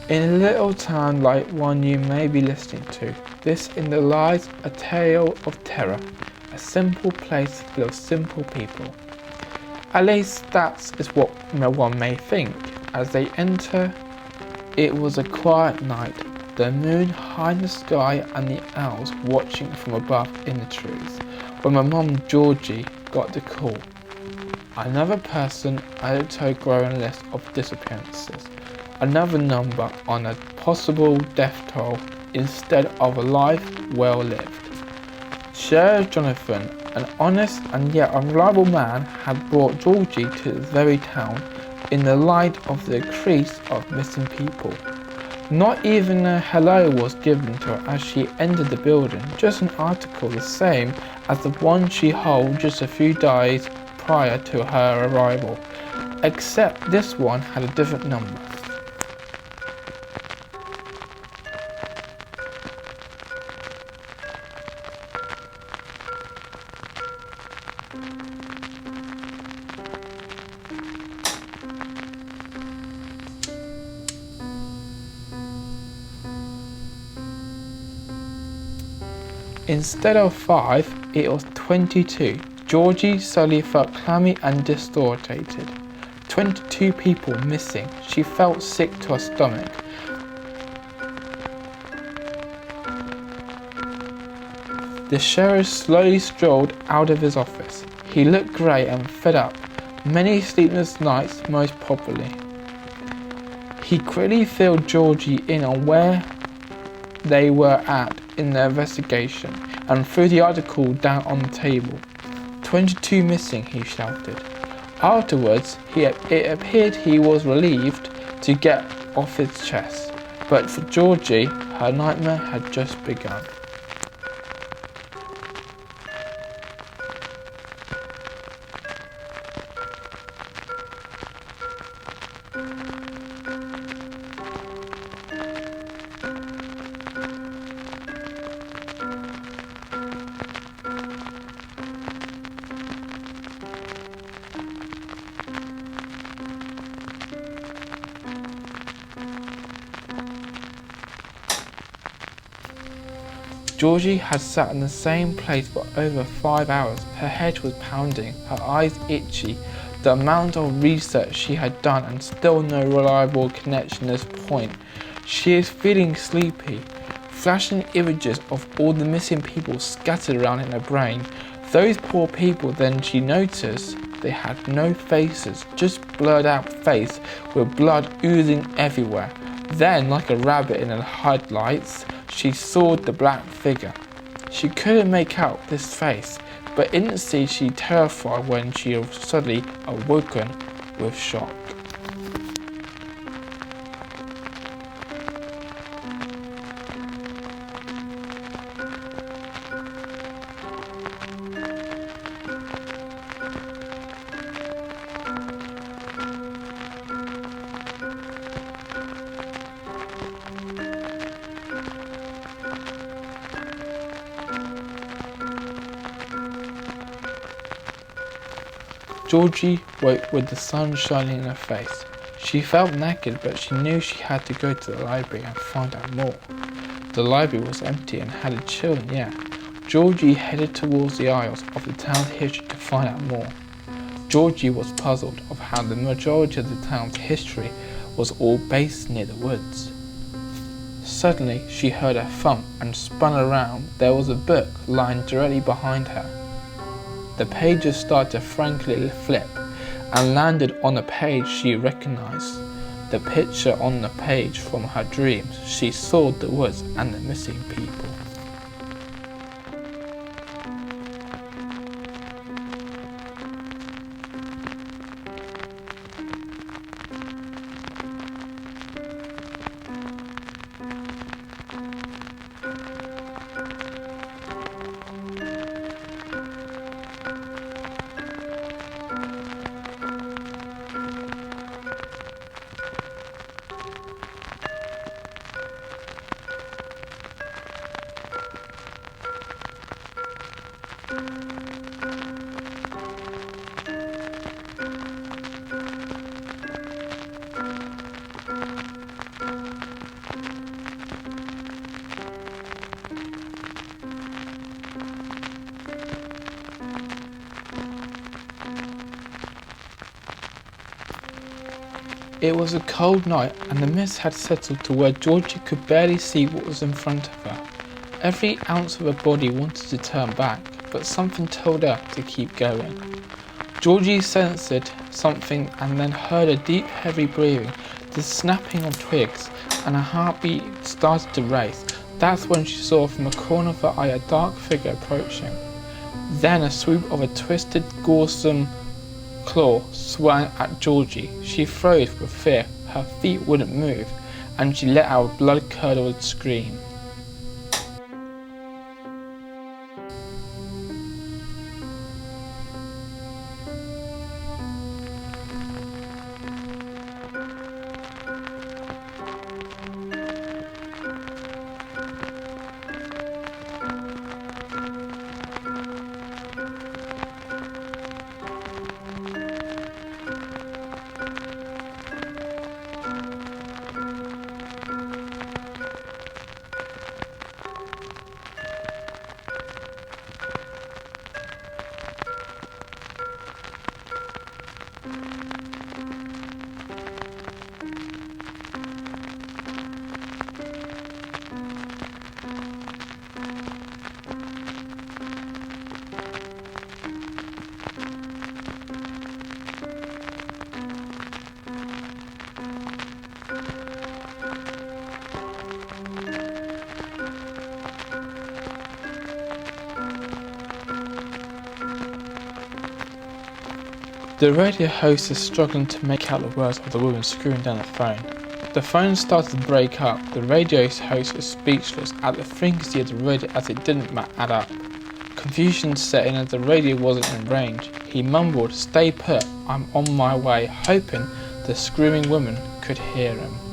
In a little town like one you may be listening to, this in the lies a tale of terror, a simple place full of simple people. At least that is what one may think as they enter. It was a quiet night, the moon high in the sky and the owls watching from above in the trees, when my mum Georgie got the call. Another person added to a growing list of disappearances, another number on a possible death toll instead of a life well lived. Sheriff Jonathan, an honest and yet unreliable man, had brought Georgie to this very town in the light of the increase of missing people. Not even a hello was given to her as she entered the building, just an article the same as the one she held just a few days prior to her arrival, except this one had a different number. Instead of 5, it was 22. Georgie suddenly felt clammy and disoriented. 22 people missing. She felt sick to her stomach. The sheriff slowly strolled out of his office. He looked grey and fed up. Many sleepless nights, most probably. He quickly filled Georgie in on where they were at in their investigation and threw the article down on the table. 22 missing, he shouted. Afterwards, it appeared he was relieved to get off his chest, but for Georgie, her nightmare had just begun. Georgie had sat in the same place for over 5 hours. Her head was pounding, her eyes itchy. The amount of research she had done and still no reliable connection at this point. She is feeling sleepy. Flashing images of all the missing people scattered around in her brain. Those poor people, then she noticed they had no faces, just blurred out face with blood oozing everywhere. Then, like a rabbit in the headlights, she saw the black figure. She couldn't make out this face, but instantly she terrified when she was suddenly awoken with shock. Georgie woke with the sun shining in her face. She felt naked, but she knew she had to go to the library and find out more. The library was empty and had a chill in the air. Georgie headed towards the aisles of the town's history to find out more. Georgie was puzzled of how the majority of the town's history was all based near the woods. Suddenly, she heard a thump and spun around. There was a book lying directly behind her. The pages started to frankly flip and landed on a page she recognized. The picture on the page from her dreams. She saw the woods and the missing people. It was a cold night and the mist had settled to where Georgie could barely see what was in front of her. Every ounce of her body wanted to turn back, but something told her to keep going. Georgie sensed something and then heard a deep, heavy breathing, the snapping of twigs, and her heartbeat started to race. That's when she saw from the corner of her eye a dark figure approaching. Then a swoop of a twisted, gruesome claw swung at Georgie. She froze with fear, her feet wouldn't move, and she let out a blood-curdled scream. The radio host is struggling to make out the words of the woman screwing down the phone. The phone started to break up. The radio host is speechless at the frequency of the radio as it didn't add up. Confusion set in as the radio wasn't in range. He mumbled, "Stay put, I'm on my way," hoping the screaming woman could hear him.